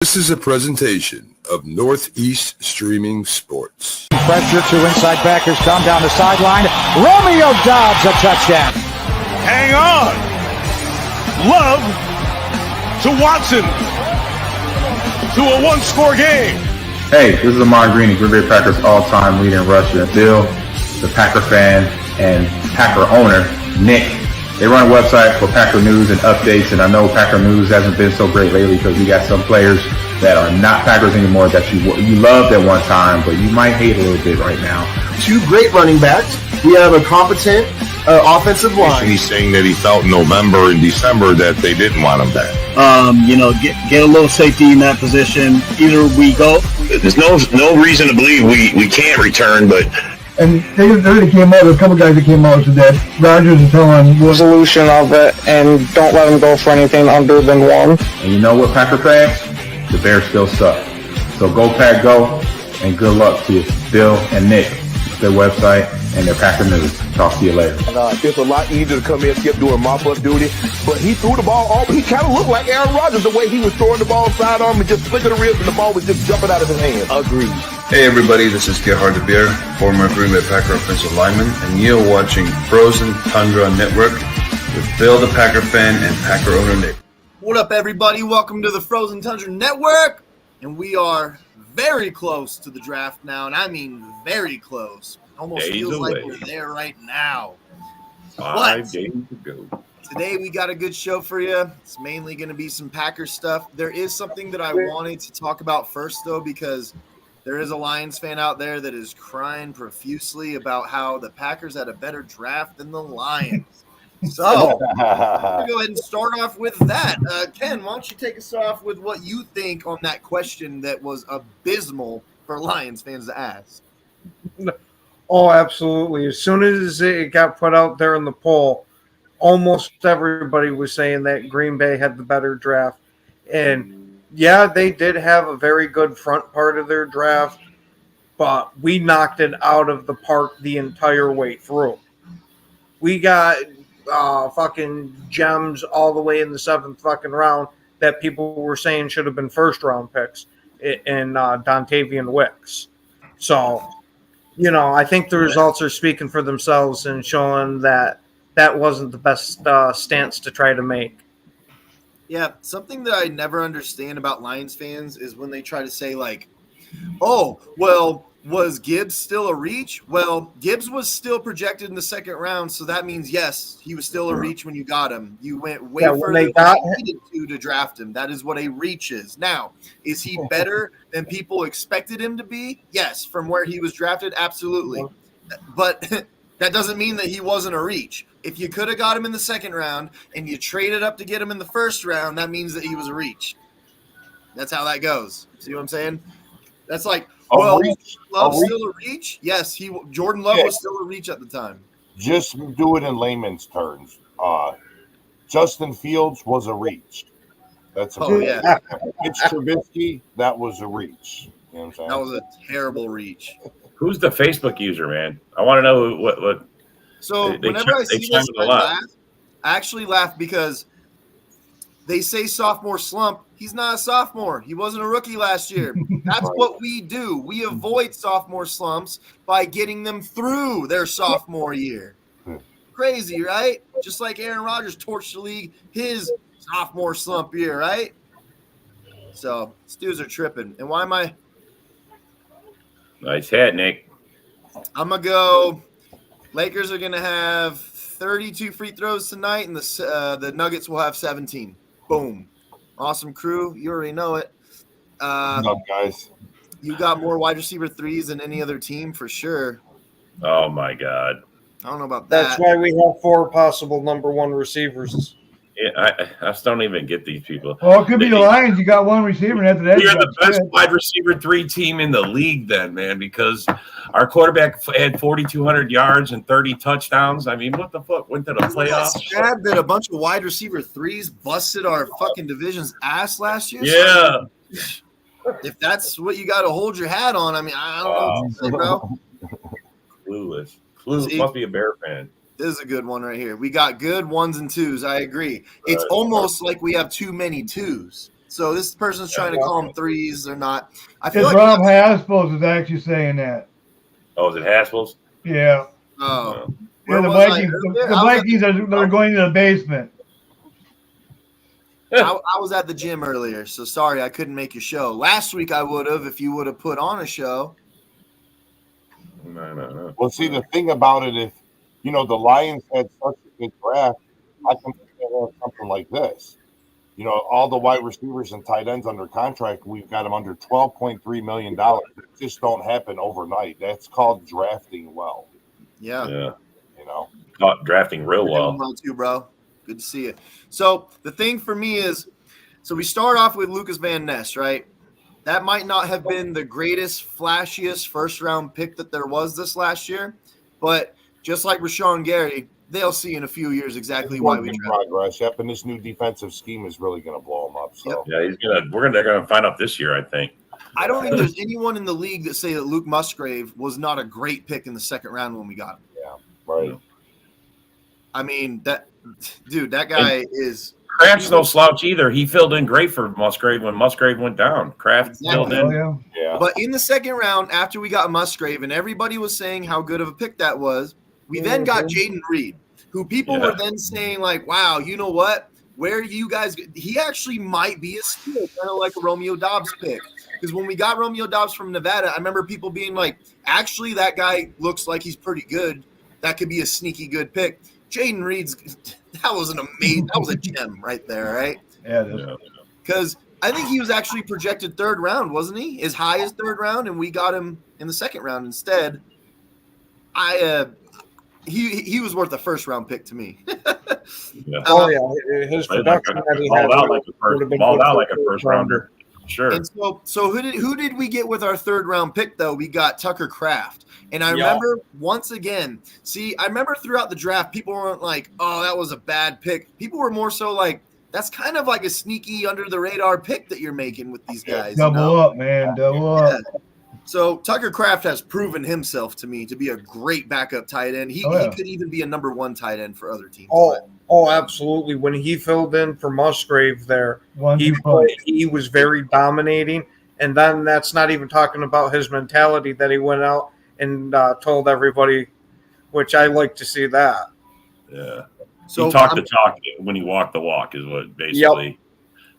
This is a presentation of Northeast Streaming Sports. Pressure, two inside backers come down the sideline. Romeo Dobbs a touchdown. Hang on. Love to Watson to a one-score game. Hey, this is Ahman Green, Green Bay Packers all-time leader in rusher. Bill, the Packer fan and Packer owner, Nick. They run a website for Packer news and updates, and I know Packer news hasn't been so great lately because we got some players that are not Packers anymore that you loved at one time, but you might hate a little bit right now. Two great running backs. We have a competent offensive line. He's saying that he felt in November and December that they didn't want him back. Get a little safety in that position. Either we go. There's no reason to believe we can't return, but. And they came out, there's a couple guys that came out and said that Rodgers is telling the solution of it and don't let them go for anything under than one. And you know what, Packer fans? The Bears still suck. So go Pack Go, and good luck to Bill and Nick, their website, and their Packer news. Talk to you later. It's a lot easier to come in and skip doing mop-up duty, but he threw the ball off. He kind of looked like Aaron Rodgers the way he was throwing the ball sidearm and just flicking the ribs and the ball was just jumping out of his hand. Agreed. Hey everybody, this is Gerhard de Beer, former Green Bay Packer offensive lineman, and you're watching Frozen Tundra Network with Bill the Packer fan and Packer owner Nick. What up everybody, welcome to the Frozen Tundra Network, and we are very close to the draft now, and I mean very close. Almost days feels away. like we're there right now. 5 days to go. Today we got a good show for you. It's mainly going to be some Packer stuff. There is something that I wanted to talk about first, though, because there is a Lions fan out there that is crying profusely about how the Packers had a better draft than the Lions. So, we're going to go ahead and start off with that. Ken, why don't you take us off with what you think on that question that was abysmal for Lions fans to ask? Oh, absolutely. As soon as it got put out there in the poll, almost everybody was saying that Green Bay had the better draft. And yeah, they did have a very good front part of their draft, but we knocked it out of the park the entire way through. We got fucking gems all the way in the 7th fucking round that people were saying should have been first-round picks in Dontavian Wicks. So, I think the results are speaking for themselves and showing that that wasn't the best stance to try to make. Yeah, something that I never understand about Lions fans is when they try to say, like, oh, well, was Gibbs still a reach? Well, Gibbs was still projected in the 2nd round, so that means, yes, he was still a reach when you got him. You went way further than you needed to draft him. That is what a reach is. Now, is he better than people expected him to be? Yes, from where he was drafted, absolutely. But that doesn't mean that he wasn't a reach. If you could have got him in the 2nd round and you traded up to get him in the 1st round, that means that he was a reach. That's how that goes. See what I'm saying? That's like, well, Love still a reach? Yes, Jordan Love was still a reach at the time. Just do it in layman's terms. Justin Fields was a reach. That's a reach. Yeah. Mitch Trubisky, that was a reach. You know what I'm saying? That was a terrible reach. Who's the Facebook user, man? I want to know what. So whenever I see this, I actually laugh because they say sophomore slump. He's not a sophomore. He wasn't a rookie last year. That's what we do. We avoid sophomore slumps by getting them through their sophomore year. Crazy, right? Just like Aaron Rodgers torched the league his sophomore slump year, right? So these dudes are tripping. And why am I? Nice hat, Nick. I'm going to go. Lakers are going to have 32 free throws tonight, and the Nuggets will have 17. Boom. Awesome crew. You already know it. What's up, guys? You got more wide receiver threes than any other team for sure. Oh, my God. I don't know about that. That's why we have 4 possible number 1 receivers. Yeah, I just don't even get these people. Well, it could be the Lions. You got 1 receiver, and after that, you're the best wide receiver 3 team in the league, then, man, because our quarterback had 4,200 yards and 30 touchdowns. I mean, what the fuck? Went to the playoffs. It's sad that a bunch of wide receiver threes busted our fucking division's ass last year. Yeah. So if that's what you got to hold your hat on, I mean, I don't know what to say, bro. Clueless. Must be a Bear fan. This is a good one right here. We got good 1s and 2s. I agree. It's almost like we have too many 2s. So this person's trying to call them threes. They're not. I feel It's like Rob Haspels is actually saying that. Oh, is it Haspels? Yeah. Oh, Yeah, the was I Vikings. earlier? The I was at Vikings are going to the basement. I was at the gym earlier, so sorry I couldn't make your show. Last week I would have if you would have put on a show. No. Well, see, the thing about it, if the Lions had such a good draft, I can have something like this. All the wide receivers and tight ends under contract, we've got them under $12.3 million. It just don't happen overnight. That's called drafting well. Yeah. Caught drafting real well. Well too, bro. Good to see you. So the thing for me is, so we start off with Lucas Van Ness, right? That might not have been the greatest, flashiest first-round pick that there was this last year, but just like Rashawn Gary, they'll see in a few years exactly why we drafted. Progress. Yep, and this new defensive scheme is really going to blow him up. So yeah, they're gonna find out this year, I think. I don't think there's anyone in the league that say that Luke Musgrave was not a great pick in the second round when we got him. Yeah, right. I mean, that guy is. Kraft's no slouch either. He filled in great for Musgrave when Musgrave went down. Kraft filled in. Yeah. But in the second round, after we got Musgrave, and everybody was saying how good of a pick that was, we then got Jaden Reed, who people were then saying, like, wow, you know what? Where do you guys – he actually might be a steal, kind of like a Romeo Doubs pick. Because when we got Romeo Doubs from Nevada, I remember people being like, actually, that guy looks like he's pretty good. That could be a sneaky good pick. Jaden Reed's – that was a gem right there, right? Yeah, it is. Because I think he was actually projected third round, wasn't he? As high as third round, and we got him in the second round instead. He was worth a first round pick to me. His production that he had balled out like a first rounder. Sure. And so who did we get with our third round pick though? We got Tucker Kraft. And I remember once again, I remember throughout the draft, people weren't like, oh, that was a bad pick. People were more so like, that's kind of like a sneaky under the radar pick that you're making with these guys. Double up, man. Double up. So Tucker Kraft has proven himself to me to be a great backup tight end. He could even be a number one tight end for other teams. Oh, absolutely. When he filled in for Musgrave there, he was very dominating. And then that's not even talking about his mentality that he went out and told everybody, which I like to see that. Yeah. So he talked the talk when he walked the walk is what basically.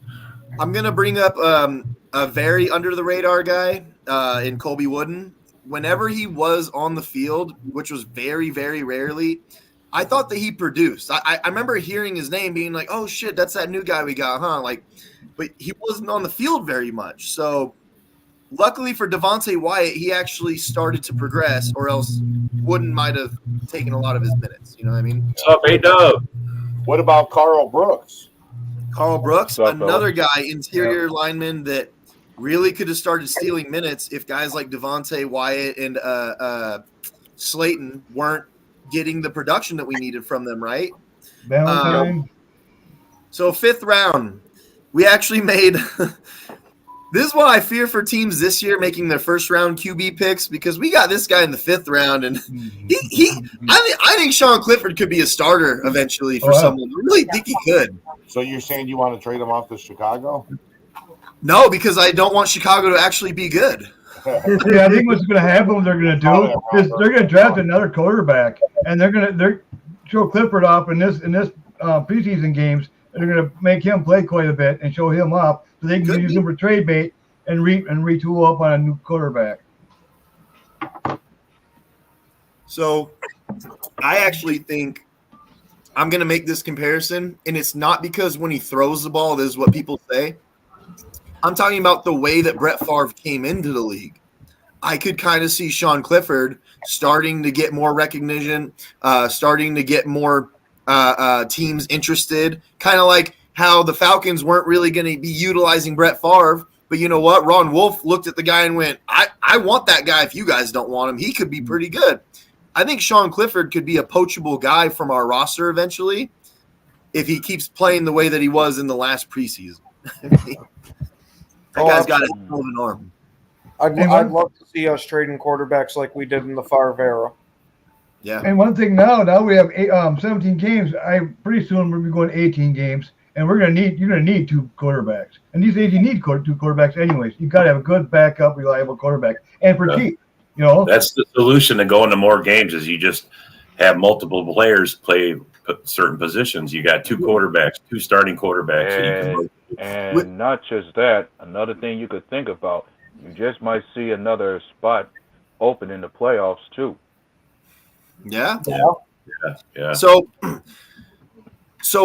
Yep. I'm going to bring up a very under the radar guy in Colby Wooden. Whenever he was on the field, which was very, very rarely, I thought that he produced. I remember hearing his name being like, oh, shit, that's that new guy we got, huh? But he wasn't on the field very much. So luckily for Devontae Wyatt, he actually started to progress, or else Wooden might have taken a lot of his minutes. You know what I mean? What's up, A-Dub? What about Carl Brooks? Carl Brooks, another guy, interior lineman that really could have started stealing minutes if guys like Devontae Wyatt and Slayton weren't getting the production that we needed from them, right? So fifth round, we actually made this is what I fear for teams this year making their first round QB picks, because we got this guy in the fifth round, and I think Sean Clifford could be a starter eventually for someone. I really think he could. So you're saying you want to trade him off to Chicago? No, because I don't want Chicago to actually be good. Yeah, I think what's going to happen, what they're going to do is they're going to draft another quarterback, and they're show Clifford off in this preseason games. And they're going to make him play quite a bit and show him up so they can use him for trade bait and retool up on a new quarterback. So I actually think I'm going to make this comparison, and it's not because when he throws the ball, this is what people say. I'm talking about the way that Brett Favre came into the league. I could kind of see Sean Clifford starting to get more recognition, starting to get more teams interested, kind of like how the Falcons weren't really going to be utilizing Brett Favre. But you know what? Ron Wolf looked at the guy and went, I want that guy if you guys don't want him. He could be pretty good. I think Sean Clifford could be a poachable guy from our roster eventually if he keeps playing the way that he was in the last preseason. That guy's got a hell of an arm. I'd love to see us trading quarterbacks like we did in the Favre era. Yeah. And one thing now we have 17 games. Pretty soon we'll be going 18 games. and you're gonna need two quarterbacks. And these days you need two quarterbacks anyways. You got to have a good backup, reliable quarterback, and for cheap. You know, that's the solution to going to more games. Is you just have multiple players play certain positions. You got two quarterbacks, two starting quarterbacks. And not just that, another thing you could think about, you just might see another spot open in the playoffs too. Yeah. So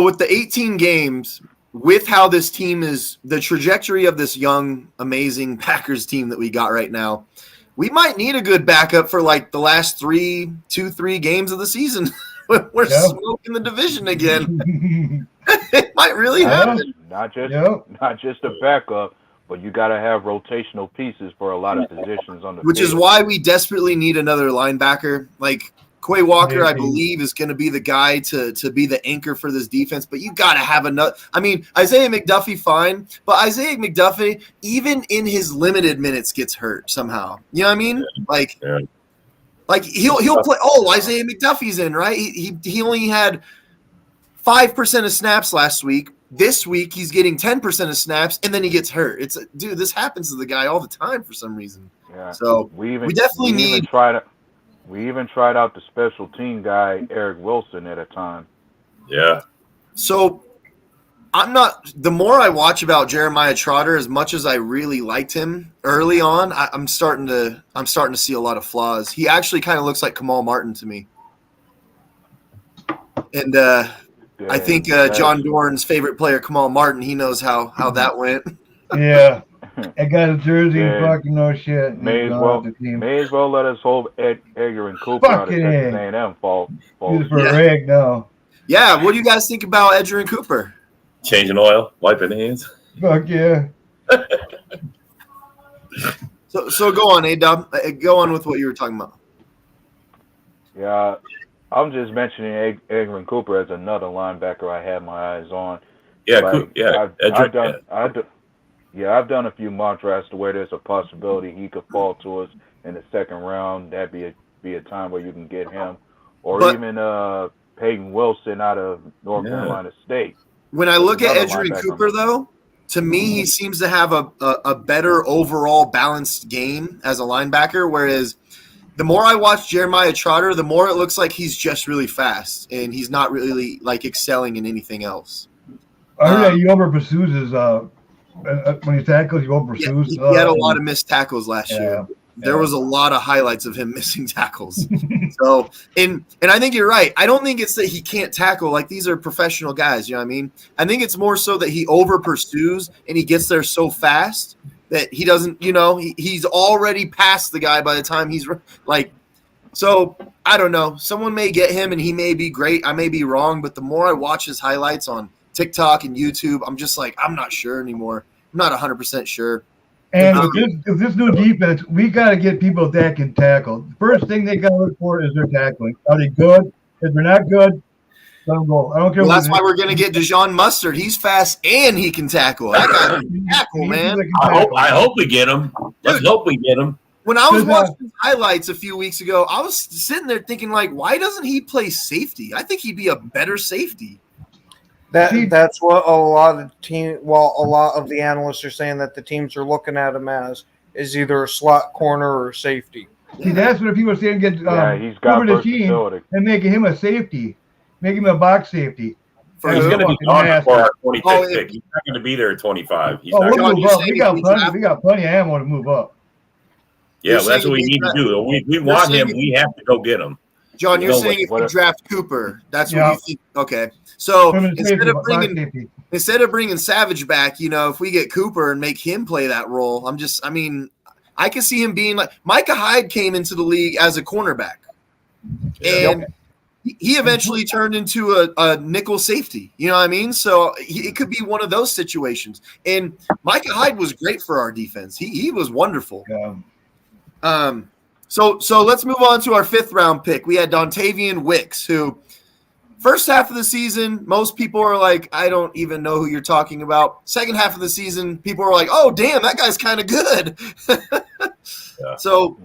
with the 18 games, with how this team is, the trajectory of this young, amazing Packers team that we got right now, we might need a good backup for like the last 3 games of the season. We're smoking the division again. It might really happen. Not just a backup, but you got to have rotational pieces for a lot of positions on the Which field. is why we desperately need another linebacker. Like Quay Walker, I believe, is going to be the guy to be the anchor for this defense. But you got to have another. I mean, Isaiah McDuffie, fine. But Isaiah McDuffie, even in his limited minutes, gets hurt somehow. You know what I mean? Like he'll play. Oh, Isaiah McDuffie's in, right? He only had 5% of snaps last week. This week he's getting 10% of snaps, and then he gets hurt. Dude, this happens to the guy all the time for some reason. Yeah. So we definitely need. We even tried out the special team guy Eric Wilson at a time. Yeah. So I'm not. The more I watch about Jeremiah Trotter, as much as I really liked him early on, I'm starting to see a lot of flaws. He actually kind of looks like Kamal Martin to me. And I think John Dorn's favorite player, Kamal Martin, he knows how that went. Yeah. I got a jersey and fucking no shit. May as well let us hold Edgar and Cooper out of Texas A&M fall. Use for a rag now. Yeah, what do you guys think about Edgar and Cooper? Changing oil, wiping hands. Fuck yeah. So go on, A-Dub. Go on with what you were talking about. Yeah, I'm just mentioning Edgar and Cooper as another linebacker I had my eyes on. Yeah, I've done a few mock drafts to where there's a possibility he could fall to us in the second round. That'd be a time where you can get him, or even Peyton Wilson out of North Carolina State. When I look at Edgar and Cooper, though, to me he seems to have a better overall balanced game as a linebacker. Whereas the more I watch Jeremiah Trotter, the more it looks like he's just really fast and he's not really like excelling in anything else. I heard that he over pursues his when he tackles, he over pursues. He had a lot of missed tackles last year. There was a lot of highlights of him missing tackles. So, and I think you're right. I don't think it's that he can't tackle. Like, these are professional guys. You know what I mean? I think it's more so that he over pursues and he gets there so fast that he doesn't. You know, he's already past the guy by the time he's like. So I don't know. Someone may get him and he may be great. I may be wrong, but the more I watch his highlights on TikTok and YouTube, I'm just like, I'm not sure anymore. I'm not 100% sure. And with this new defense, we got to get people that can tackle. The first thing they got to look for is their tackling. Are they good? If they're not good, let them go. I don't care. Well, that's why we're going to get Dijon Mustard. He's fast and he can tackle. That guy can tackle, man. I hope we get him. Let's hope we get him. When I was watching highlights a few weeks ago, I was sitting there thinking, like, why doesn't he play safety? I think he'd be a better safety. That's what a lot of the analysts are saying, that the teams are looking at him as is either a slot corner or safety. See, that's what people are saying. Get he's got the team and making him a safety, make him a box safety. He's going to be gone before our 25th pick. He's not going to be there at 25. He's not we'll move up. We got plenty of ammo to move up. Yeah, that's what we need to do. We want him. We have to go get him. John, you're saying if we draft Cooper, that's what you think. Okay. So instead of bringing Savage back, you know, if we get Cooper and make him play that role, I can see him being like Micah Hyde came into the league as a cornerback, and he eventually turned into a nickel safety. You know what I mean? So it could be one of those situations. And Micah Hyde was great for our defense. He was wonderful. Yeah. So let's move on to our 5th round pick. We had Dontavian Wicks, who first half of the season, most people are like, I don't even know who you're talking about. Second half of the season, people are like, oh, damn, that guy's kind of good. So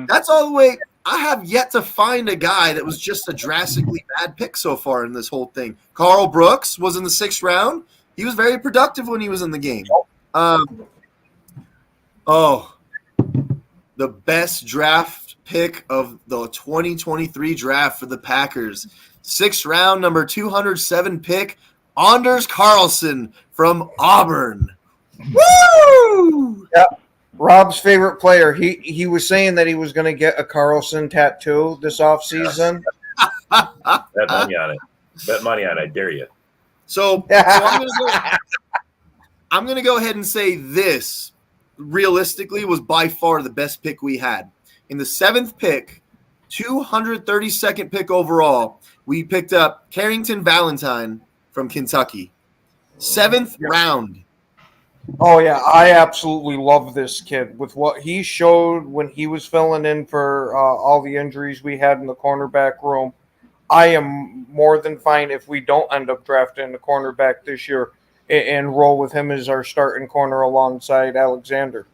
that's all the way. I have yet to find a guy that was just a drastically bad pick so far in this whole thing. Carl Brooks was in the 6th round. He was very productive when he was in the game. The best draft pick of the 2023 draft for the Packers. 6th round, number 207 pick, Anders Carlson from Auburn. Woo! Yeah. Rob's favorite player. He was saying that he was going to get a Carlson tattoo this offseason. Bet money on it. Bet money on it. I dare you. So I'm going to go ahead and say this, realistically, was by far the best pick we had. In the 7th pick, 232nd pick overall, we picked up Carrington Valentine from Kentucky. 7th round. Oh, yeah. I absolutely love this kid. With what he showed when he was filling in for all the injuries we had in the cornerback room, I am more than fine if we don't end up drafting a cornerback this year and roll with him as our starting corner alongside Alexander.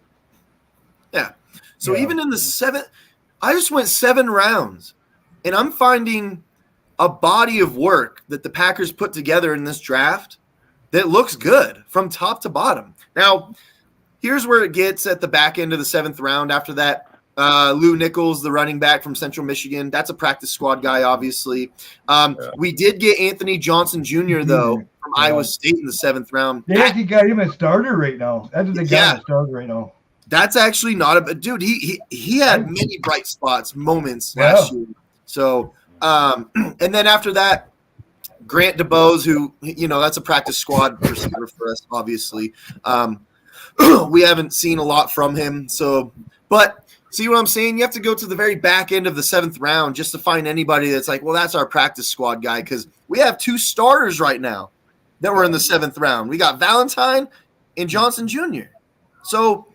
Yeah. So even in the 7th, I just went 7 rounds, and I'm finding a body of work that the Packers put together in this draft that looks good from top to bottom. Now, here's where it gets at the back end of the 7th round. After that, Lou Nichols, the running back from Central Michigan. That's a practice squad guy, obviously. We did get Anthony Johnson Jr., though, from Iowa State in the 7th round. They actually got him a starter right now. That's what they got him a starter right now. That's actually not a dude. He had many bright spots, moments last year. So, and then after that, Grant DeBose, who, that's a practice squad receiver for us, obviously. We haven't seen a lot from him. So, but see what I'm saying? You have to go to the very back end of the 7th round just to find anybody that's like, well, that's our practice squad guy, because we have 2 starters right now that were in the 7th round. We got Valentine and Johnson Jr. So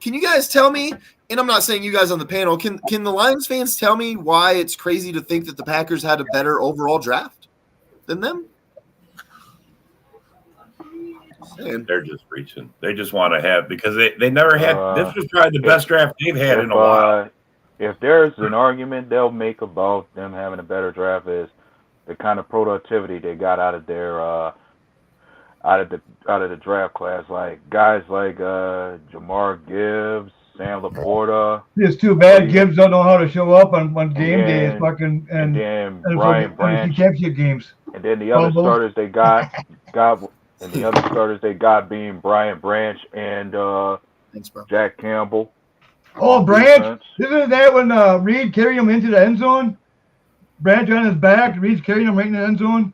can you guys tell me, and I'm not saying you guys on the panel, can the Lions fans tell me why it's crazy to think that the Packers had a better overall draft than them? They're just reaching. They just want to have, because they never had. This was probably the best draft they've had in a while. If there's an argument they'll make about them having a better draft, is the kind of productivity they got out of their out of the draft class, like guys like Jamar Gibbs, Sam Laporta. It's too bad Gibbs don't know how to show up on game day. It's fucking and Brian Branch championship games. And then the other starters they got being Brian Branch and Jack Campbell. Oh, Branch! Isn't that when Reed carried him into the end zone? Branch on his back, Reed's carrying him right in the end zone.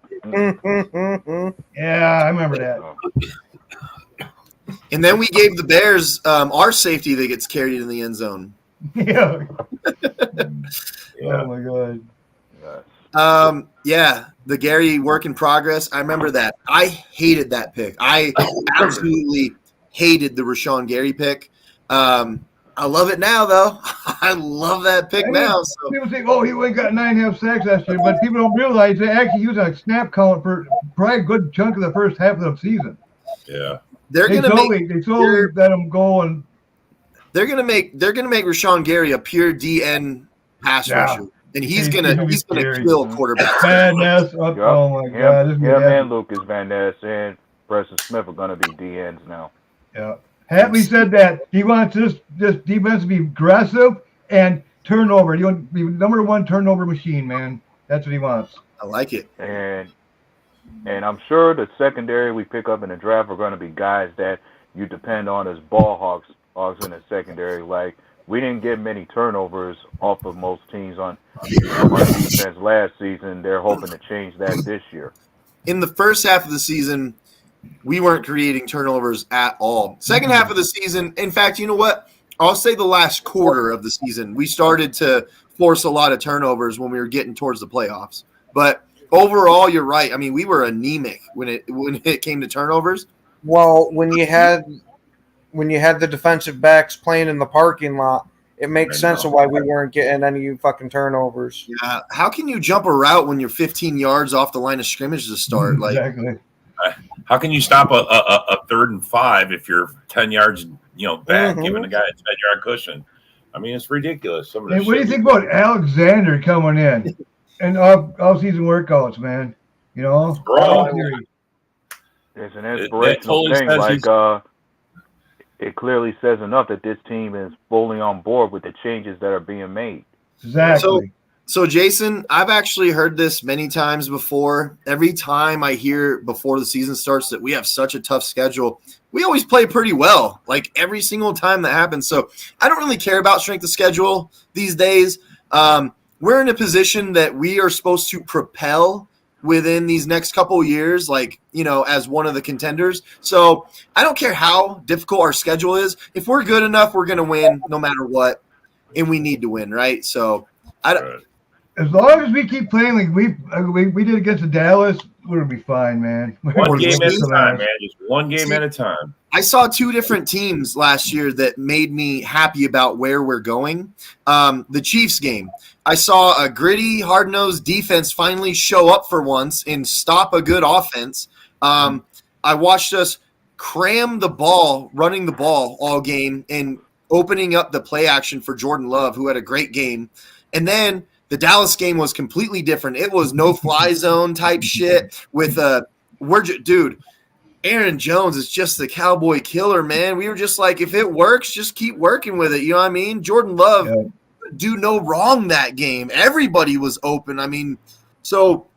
Yeah, I remember that. And then we gave the Bears our safety that gets carried in the end zone. Yeah. Oh my God. The Gary work in progress. I remember that. I hated that pick. I absolutely hated the Rashawn Gary pick. I love it now, though. I love that pick now. So. People think, oh, he only got 9.5 sacks last year, but people don't realize that actually he was on a snap count for probably a good chunk of the first half of the season. Yeah, they totally let him go, and they're gonna make Rashawn Gary a pure DN pass rusher, and he's gonna kill quarterbacks. Van Ness, oh my God, and Lucas Van Ness and Preston Smith are gonna be DNs now. Yeah. Hatley said that he wants this defense to be aggressive and turnover. He wants to be number 1 turnover machine, man. That's what he wants. I like it. And I'm sure the secondary we pick up in the draft are going to be guys that you depend on as ball hogs in the secondary. Like, we didn't get many turnovers off of most teams on defense last season. They're hoping to change that this year. In the first half of the season, we weren't creating turnovers at all. Second half of the season, in fact, you know what? I'll say the last quarter of the season, we started to force a lot of turnovers when we were getting towards the playoffs. But overall, you're right. I mean, we were anemic when it came to turnovers. Well, when you had the defensive backs playing in the parking lot, it makes sense of why we weren't getting any fucking turnovers. Yeah. How can you jump a route when you're 15 yards off the line of scrimmage to start? Exactly. How can you stop a 3rd and 5 if you're 10 yards, back, giving a guy a 10-yard cushion? I mean, it's ridiculous. What do you think about Alexander coming in and off-season workouts, man? It's an inspirational totally thing. says Like, it clearly says enough that this team is fully on board with the changes that are being made. Exactly. So Jason, I've actually heard this many times before. Every time I hear before the season starts that we have such a tough schedule, we always play pretty well, like every single time that happens. So I don't really care about strength of schedule these days. We're in a position that we are supposed to propel within these next couple of years, like, you know, as one of the contenders. So I don't care how difficult our schedule is. If we're good enough, we're going to win no matter what, and we need to win, right? So I don't. As long as we keep playing like we did against the Dallas, we'll be fine, man. One game at a time, man. Just one game at a time. I saw two different teams last year that made me happy about where we're going. The Chiefs game, I saw a gritty, hard-nosed defense finally show up for once and stop a good offense. I watched us cram the ball, running the ball all game and opening up the play action for Jordan Love, who had a great game. And then the Dallas game was completely different. It was no-fly zone type shit with dude, Aaron Jones is just the cowboy killer, man. We were just like, if it works, just keep working with it. You know what I mean? Jordan Love do no wrong that game. Everybody was open. I mean, so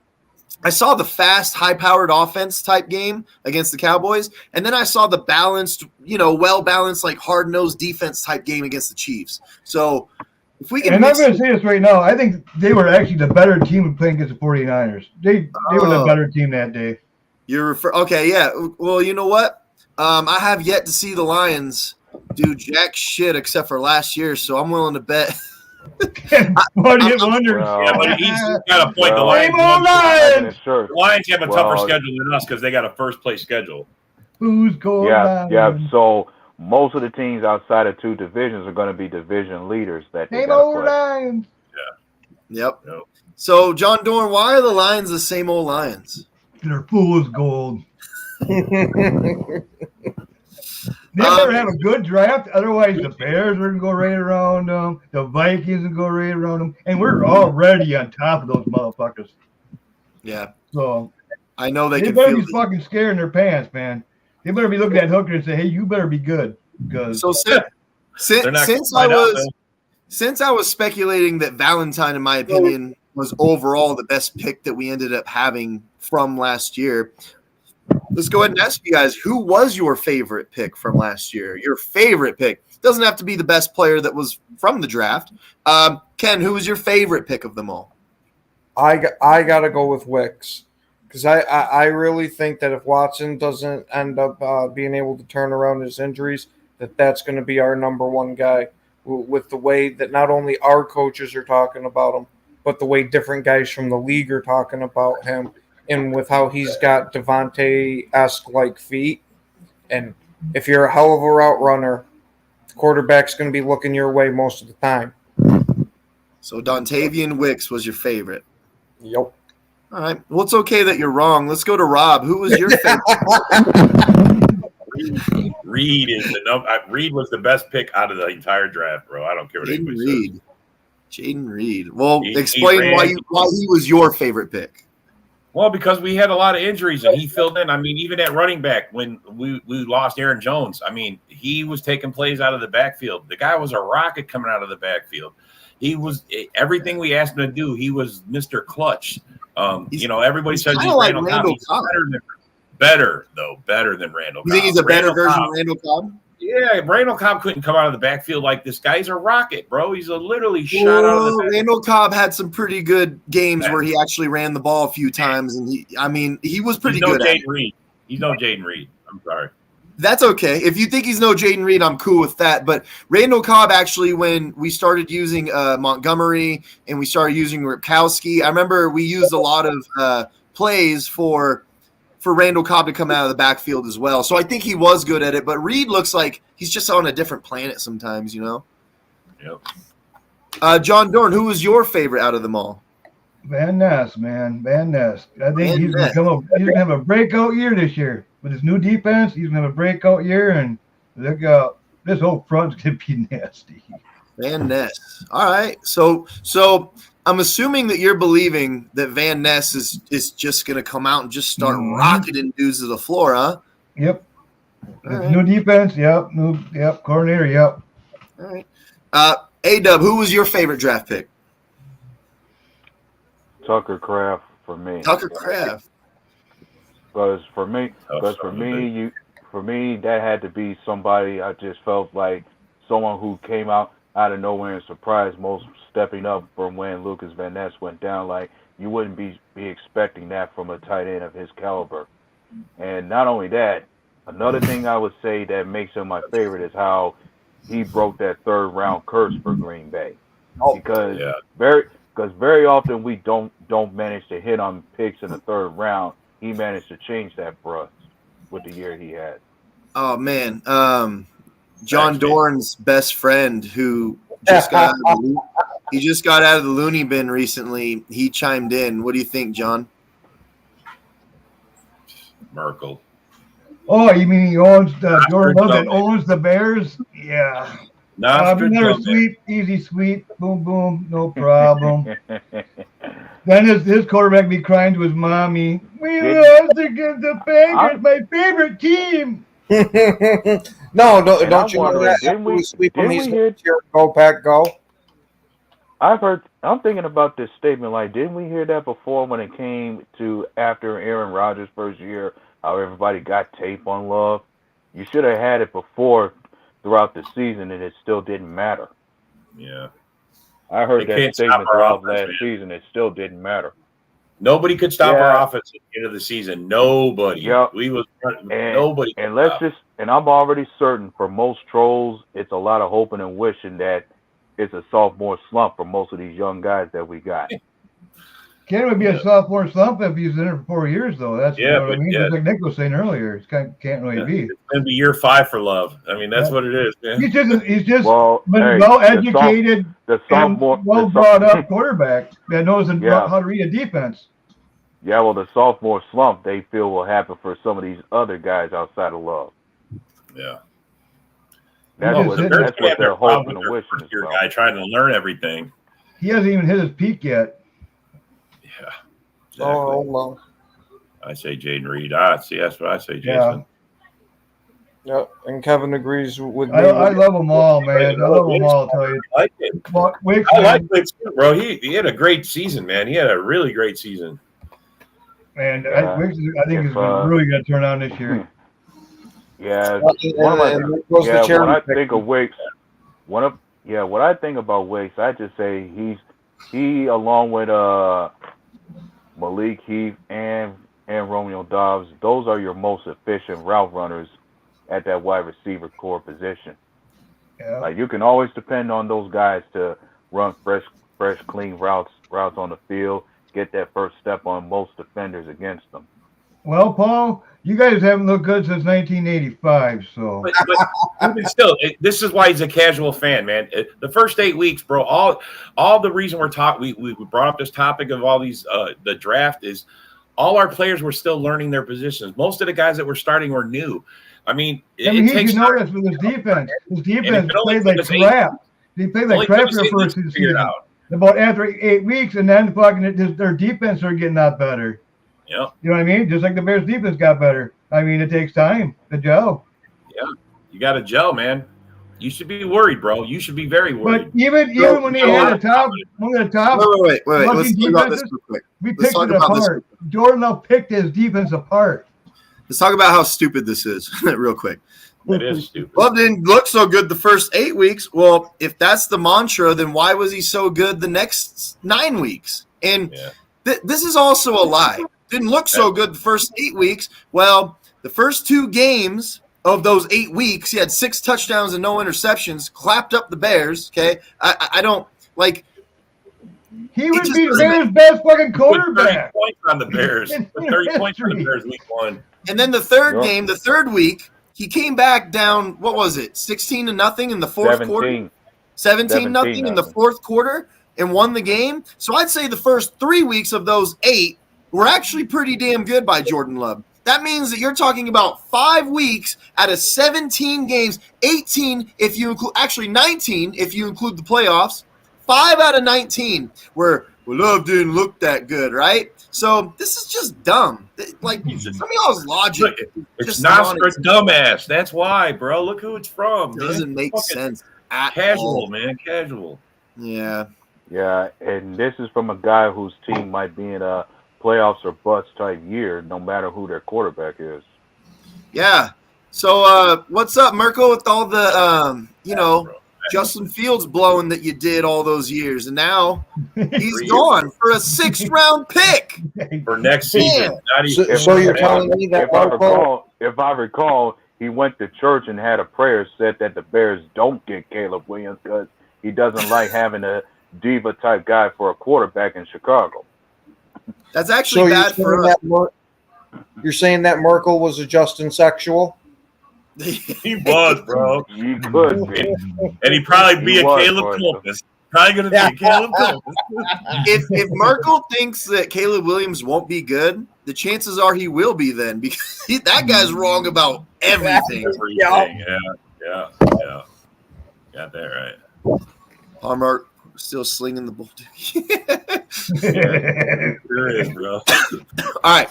I saw the fast, high-powered offense type game against the Cowboys, and then I saw the balanced, you know, well-balanced, like hard-nosed defense type game against the Chiefs. So if we can, and I'm going to say this right now, I think they were actually the better team playing against the 49ers. They were the better team that day. Okay, yeah. Well, you know what? I have yet to see the Lions do jack shit except for last year, so I'm willing to bet. What do you wonder? Yeah, but he's got a point. The Lions have a tougher schedule than us because they got a first-place schedule. Who's going? Yeah. So most of the teams outside of two divisions are going to be division leaders that they Same gotta old play. Lions. Yep. So, John Dorn, why are the Lions the same old Lions? They're fool's gold. They better have a good draft. Otherwise, the Bears are going to go right around them. The Vikings will go right around them. And we're already on top of those motherfuckers. Yeah. So I know they can better feel be fucking scared in their pants, man. They better be looking at Hooker and say, hey, you better be good. So since I was speculating that Valentine, in my opinion, was overall the best pick that we ended up having from last year, let's go ahead and ask you guys, who was your favorite pick from last year? Your favorite pick. Doesn't have to be the best player that was from the draft. Ken, who was your favorite pick of them all? I got to go with Wicks because I really think that if Watson doesn't end up being able to turn around his injuries, that's going to be our number one guy with the way that not only our coaches are talking about him, but the way different guys from the league are talking about him. And with how he's got Devontae-esque like feet, and if you're a hell of a route runner, the quarterback's going to be looking your way most of the time. So Dontavian Wicks was your favorite. Yep. All right. Well, it's okay that you're wrong. Let's go to Rob. Who was your favorite? Reed is the number. Reed was the best pick out of the entire draft, bro. I don't care what anybody says. Jaden Reed. Well, explain why he was your favorite pick. Well, because we had a lot of injuries and he filled in. I mean, even at running back when we lost Aaron Jones, I mean, he was taking plays out of the backfield. The guy was a rocket coming out of the backfield. He was everything we asked him to do. He was Mr. Clutch. You know, everybody says he's like Randall Cobb. Better than Randall Cobb. You think he's a better version of Randall Cobb? Yeah, Randall Cobb couldn't come out of the backfield like this. Guy's a rocket, bro. He's literally shot out of the backfield. Randall Cobb had some pretty good games where he actually ran the ball a few times, and he was pretty good. Jaden Reed. He's no Jaden Reed. I'm sorry. That's okay. If you think he's no Jaden Reed, I'm cool with that. But Randall Cobb actually, when we started using Montgomery and we started using Ripkowski, I remember we used a lot of plays for Randall Cobb to come out of the backfield as well. So I think he was good at it. But Reed looks like he's just on a different planet sometimes, you know? Yep. John Dorn, who was your favorite out of them all? Van Ness, man. Van Ness. I think he's going to have a breakout year this year. With his new defense, he's going to have a breakout year. And look out, this whole front's going to be nasty. Van Ness. All right. So I'm assuming that you're believing that Van Ness is just going to come out and just start rocketing dudes to the floor, huh? Yep. Right. New defense. Yep. Coordinator. Yep. All right. A-Dub, who was your favorite draft pick? Tucker Kraft for me. Tucker Kraft. Because for me, that had to be somebody I just felt like someone who came out of nowhere and surprised most, stepping up from when Lucas Van Ness went down. Like, you wouldn't be expecting that from a tight end of his caliber. And not only that, another thing I would say that makes him my favorite is how he broke that third round curse for Green Bay. Because very often we don't manage to hit on picks in the third round. He managed to change that for us with the year he had. Oh man, John Dorn's best friend, who just got out of the loony bin recently, he chimed in. What do you think, John? Merkel. Oh, you mean he owns Jordan Love that owns the Bears? Yeah. Another sweep, easy sweep, boom, boom, no problem. Then his quarterback be crying to his mommy. We lost against the Packers, my favorite team. No, don't you know that? Didn't we hear go Pack go? I'm thinking about this statement. Like, didn't we hear that before when it came to after Aaron Rodgers' first year? How everybody got tape on Love. You should have had it before throughout the season, and it still didn't matter. Yeah. I heard that statement throughout last season. It still didn't matter. Nobody could stop our offense at the end of the season. Nobody. Yeah. Nobody. And I'm already certain for most trolls, it's a lot of hoping and wishing that it's a sophomore slump for most of these young guys that we got. Can't really be a sophomore slump if he's in it for 4 years, though. That's what I mean. Just like Nick was saying earlier, it can't really be. It's going to be year 5 for Love. I mean, that's what it is, man. He's just well-educated, well brought up quarterback that knows how to read a defense. Yeah, well, the sophomore slump they feel will happen for some of these other guys outside of Love. Yeah. That's what they're hoping and wishing. Your guy trying to learn everything. He hasn't even hit his peak yet. Yeah. Exactly. Oh, I say Jaden Reed. See, that's what I say, Jason. Yeah. Yep, and Kevin agrees with me. I love them all, man. I love them all, I'll tell you. I like it. I like Wicks, bro. He had a great season, man. He had a really great season. And Wicks, I think he's really going to turn on this year. Yeah, when I think of Wicks, what I think about Wicks, I just say he along with Malik Heath and Romeo Dobbs, those are your most efficient route runners at that wide receiver core position. Yeah. Like, you can always depend on those guys to run fresh, clean routes on the field, get that first step on most defenders against them. Well, Paul, you guys haven't looked good since 1985, so. But even still, this is why he's a casual fan, man. The first 8 weeks, bro. All the reason we brought up this topic of all these the draft is all our players were still learning their positions. Most of the guys that were starting were new. I mean, it takes notice with his defense. His defense played like crap. He played like crap for the first season. About after 8 weeks, and then their defense started getting out better. Yeah. You know what I mean? Just like the Bears' defense got better. I mean, it takes time to gel. Yeah, you got to gel, man. You should be worried, bro. You should be very worried. But even when they had one of the top wait. Let's talk about this real quick. We picked it apart. Jordan Love picked his defense apart. Let's talk about how stupid this is real quick. It is stupid. Love didn't look so good the first 8 weeks. Well, if that's the mantra, then why was he so good the next 9 weeks? And this is also a lie. Didn't look so good the first 8 weeks. Well, the first 2 games of those 8 weeks, he had 6 touchdowns and no interceptions, clapped up the Bears. Okay. I don't like. He would be Bears' best fucking quarterback. 30 points on the Bears. 30 points on the Bears week 1. And then the third game, the third week, he came back down, what was it, 16-0 in the fourth quarter? 17-0 in the fourth quarter and won the game. So I'd say the first 3 weeks of those 8 were actually pretty damn good by Jordan Love. That means that you're talking about 5 weeks out of 17 games, 18 if you include, actually 19 if you include the playoffs, 5 out of 19 where well, Love didn't look that good, right? So this is just dumb. Like some of y'all's logic. It's not for dumbass. That's why, bro. Look who it's from. It doesn't make sense at casual, all. man. Casual. Yeah. Yeah, and this is from a guy whose team might be in a playoffs or bust type year, no matter who their quarterback is. Yeah. So what's up, Merkel, with all the Justin Fields blowing that you did all those years, and now he's gone for a 6th round pick for next season. So you're telling me that if I recall, he went to church and had a prayer said that the Bears don't get Caleb Williams because he doesn't like having a diva type guy for a quarterback in Chicago. That's actually bad for us. You're saying that Merkel was a Justin sexual? He was, bro. He could be. And he'd probably be a Caleb Colpus. Probably going to be a Caleb Colpus. If Merkel thinks that Caleb Williams won't be good, the chances are he will be then, because that guy's wrong about everything. Yeah. Got that right. Hallmark still slinging the bull. Sure is, bro. All right.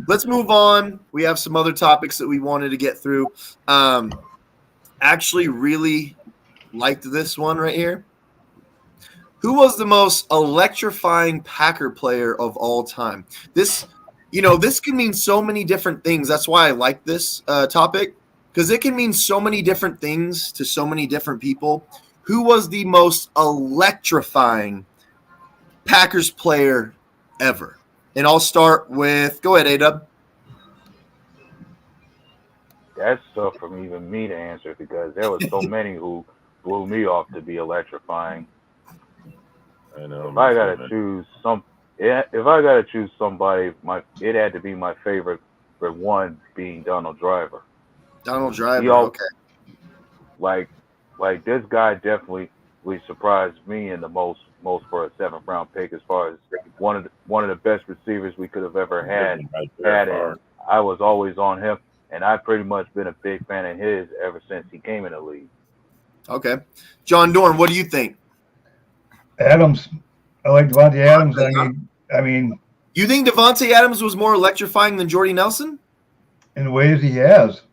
Let's move on. We have some other topics that we wanted to get through. Actually really liked this one right here. Who was the most electrifying Packer player of all time? This can mean so many different things. That's why I like this topic, because it can mean so many different things to so many different people. Who was the most electrifying Packers player ever? And I'll start with – go ahead, A-Dub. That's tough for even me to answer because there was so many who blew me off to be electrifying. I know. If I gotta choose somebody, it had to be my favorite. For one, being Donald Driver. Donald Driver. Okay. Like this guy definitely surprised me in the most for a 7th round pick as far as one of the best receivers we could have ever had. And I was always on him, and I've pretty much been a big fan of his ever since he came in the league. Okay, John Dorn, what do you think? Adams. I like Devontae Adams. I mean, you think Devontae Adams was more electrifying than Jordy Nelson? In ways he has,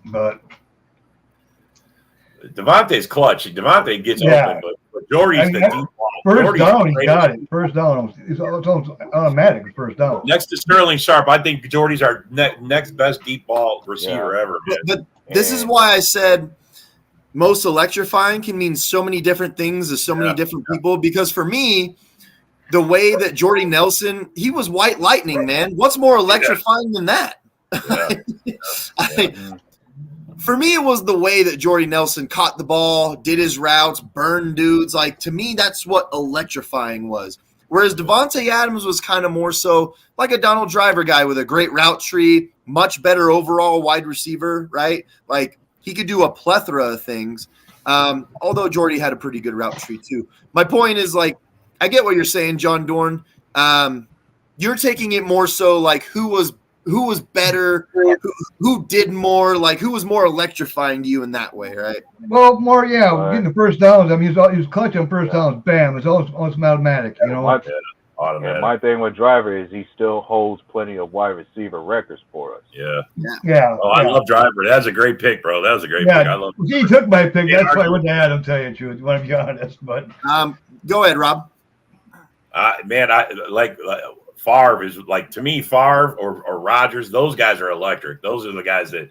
but Devontae's clutch. Devontae gets open, but Jordy's the deep ball. First down, he got it. First down, it's almost automatic. First down. Next to Sterling Sharp, I think Jordy's our next best deep ball receiver ever. But this is why I said most electrifying can mean so many different things to so many different people. Because for me, the way that Jordy Nelson, he was white lightning, man. What's more electrifying than that? For me, it was the way that Jordy Nelson caught the ball, did his routes, burned dudes. Like, to me, that's what electrifying was. Whereas Devontae Adams was kind of more so like a Donald Driver guy with a great route tree, much better overall wide receiver, right? Like, he could do a plethora of things, although Jordy had a pretty good route tree too. My point is, like, I get what you're saying, John Dorn. You're taking it more so like who was better, who did more, like who was more electrifying to you in that way, right? Well, more, getting the first downs. I mean, he was clutch on first downs. Bam, it's almost automatic, Automatic. And my thing with Driver is he still holds plenty of wide receiver records for us. Yeah. Oh, I love Driver. That's a great pick, bro. That was a great pick. I love. He took my pick. That's why I went to Adam. Tell you the truth, want to be honest. But go ahead, Rob. Man, I like Favre is like, to me, Favre or Rodgers. Those guys are electric. Those are the guys that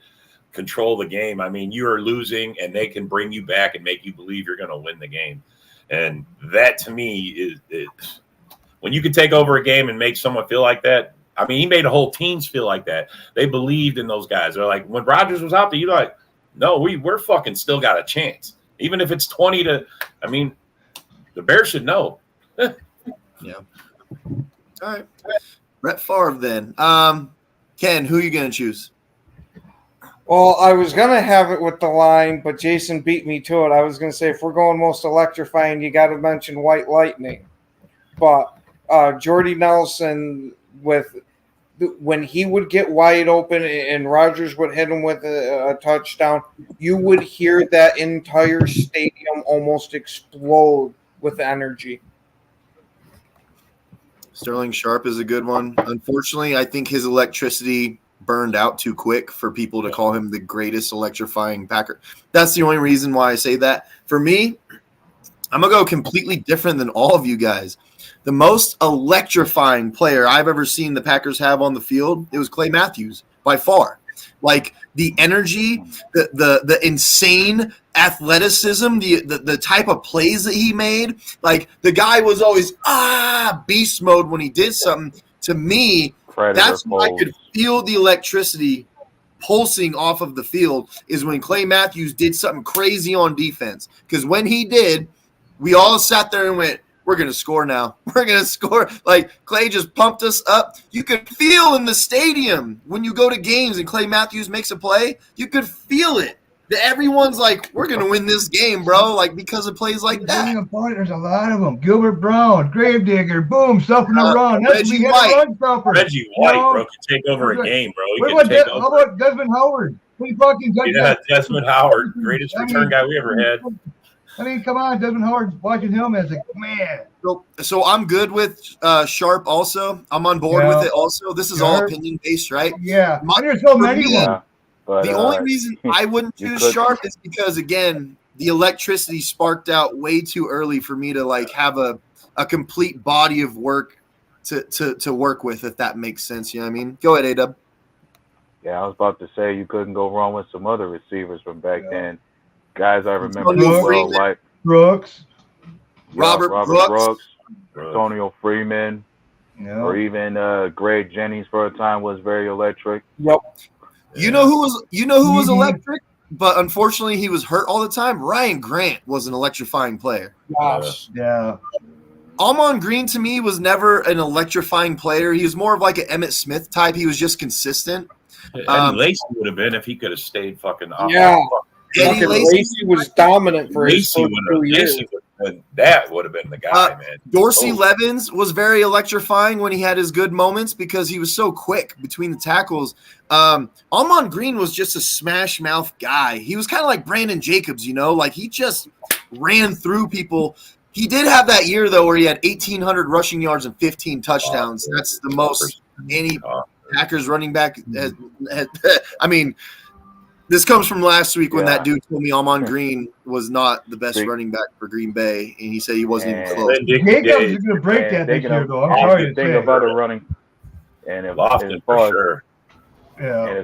control the game. I mean, you are losing, and they can bring you back and make you believe you're going to win the game. And that, to me, is when you can take over a game and make someone feel like that. I mean, he made a whole teams feel like that. They believed in those guys. They're like, when Rodgers was out there, you're like, no, we're fucking still got a chance. Even if it's 20 to, I mean, the Bears should know. Yeah. All right. Brett Favre then. Ken, who are you going to choose? Well, I was going to have it with the line, but Jason beat me to it. I was going to say, if we're going most electrifying, you got to mention White Lightning. But Jordy Nelson, when he would get wide open and Rodgers would hit him with a touchdown, you would hear that entire stadium almost explode with energy. Sterling Sharp is a good one. Unfortunately, I think his electricity burned out too quick for people to call him the greatest electrifying Packer. That's the only reason why I say that. For me, I'm going to go completely different than all of you guys. The most electrifying player I've ever seen the Packers have on the field, it was Clay Matthews by far. Like the energy, the insane athleticism, the type of plays that he made. Like the guy was always beast mode when he did something. To me, that's when I could feel the electricity pulsing off of the field is when Clay Matthews did something crazy on defense. Because when he did, we all sat there and went, we're going to score now. We're going to score. Like, Clay just pumped us up. You could feel in the stadium when you go to games and Clay Matthews makes a play, you could feel it. That everyone's like, we're going to win this game, bro, like because of plays like that. There's a lot of them. Gilbert Brown, Gravedigger, boom, stuff in the run. That's Reggie White. Reggie White, bro, could take over a game, bro. He How about Desmond Howard? Desmond Howard, greatest return guy we ever had. I mean, come on, Desmond Howard, watching him as a man. So I'm good with Sharp also. I'm on board with it also. This is all opinion-based, right? Yeah. There's so many of them. But, the only reason I wouldn't choose Sharp is because, again, the electricity sparked out way too early for me to, like, have a complete body of work to work with, if that makes sense. You know what I mean? Go ahead, A-Dub. Yeah, I was about to say you couldn't go wrong with some other receivers from back then. Guys I remember like Brooks, Robert Brooks, Antonio Freeman, or even Greg Jennings for a time was very electric. Yep. You know who was electric, but unfortunately he was hurt all the time? Ryan Grant was an electrifying player. Gosh. Yeah. Amon Green to me was never an electrifying player. He was more of like an Emmitt Smith type. He was just consistent. Eddie Lacy would have been if he could have stayed fucking off. Yeah. Eddie Lacy was dominant for his first 2 years. That would have been the guy, man. Dorsey Levens was very electrifying when he had his good moments because he was so quick between the tackles. Amon Green was just a smash mouth guy. He was kind of like Brandon Jacobs, you know, like he just ran through people. He did have that year though where he had 1,800 rushing yards and 15 touchdowns. That's the most any Packers running back had. I mean, this comes from last week when that dude told me Amon Green was not the best running back for Green Bay, and he said he wasn't even close. Jacobs is going to break that this year, though. I'm sorry to say. Of other running, and as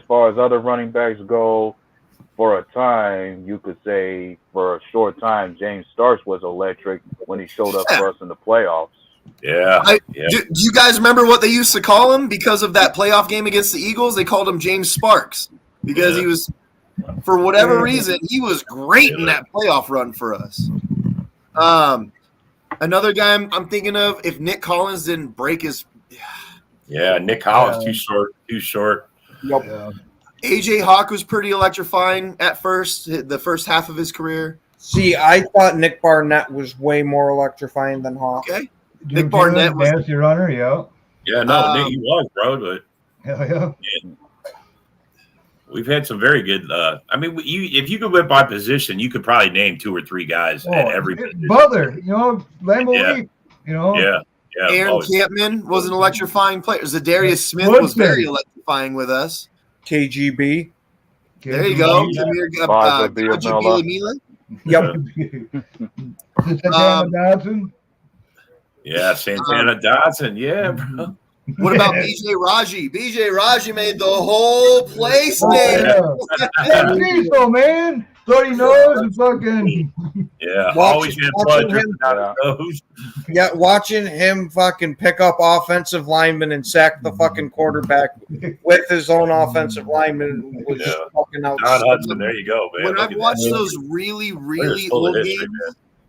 far as other running backs go, for a time, you could say for a short time, James Starks was electric when he showed up for us in the playoffs. Yeah. Do you guys remember what they used to call him because of that playoff game against the Eagles? They called him James Sparks because he was, for whatever reason, he was great in that playoff run for us. Another guy I'm thinking of, if Nick Collins didn't break his. Yeah, Nick Collins, too short. Yep. Yeah. AJ Hawk was pretty electrifying at first, the first half of his career. See, I thought Nick Barnett was way more electrifying than Hawk. Okay. Nick Barnett was fantasy runner, yeah. Yeah, no, Nick, he was, bro. But yeah. We've had some very good. I mean, if you could whip by position, you could probably name 2 or 3 guys at every position. Butler, you know, Lambeau Leap, you know. Yeah. Aaron Campman was an electrifying player. Zadarius Smith was very electrifying with us. KGB. There you go. Yep. Santana Dodson. Yeah, Santana Dodson. Yeah, bro. What about BJ Raji? BJ Raji made the whole place name. Diesel, man. 30 nose and fucking. Yeah, always had blood dripping out of those. Yeah, watching him fucking pick up offensive linemen and sack the fucking quarterback with his own offensive lineman was just fucking out. John Hudson, there you go, man. When I've watched those really, really old games,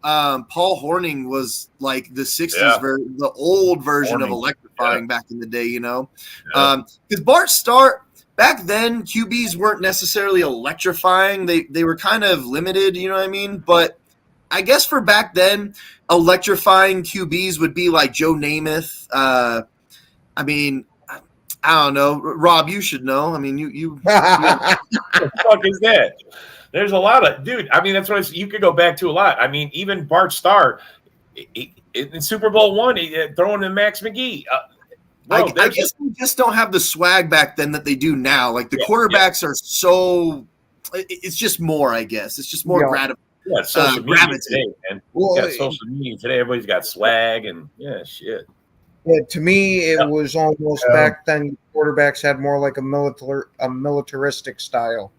Paul Hornung was like the 60s version, the old version of electrifying back in the day, you know? Because Bart Starr, back then, QBs weren't necessarily electrifying. They were kind of limited, you know what I mean? But I guess for back then, electrifying QBs would be like Joe Namath. I mean, I don't know. Rob, you should know. I mean, you what the fuck is that? There's a lot of – dude, I mean, that's what you could go back to a lot. I mean, even Bart Starr, in Super Bowl one, he throwing to Max McGee. I guess we just don't have the swag back then that they do now. Like the quarterbacks are so. It's just more, I guess. It's just more gratifying. Yeah, social media today, man. Got social media today. Everybody's got swag and shit. Yeah, to me, it was almost back then. Quarterbacks had more like a militaristic style,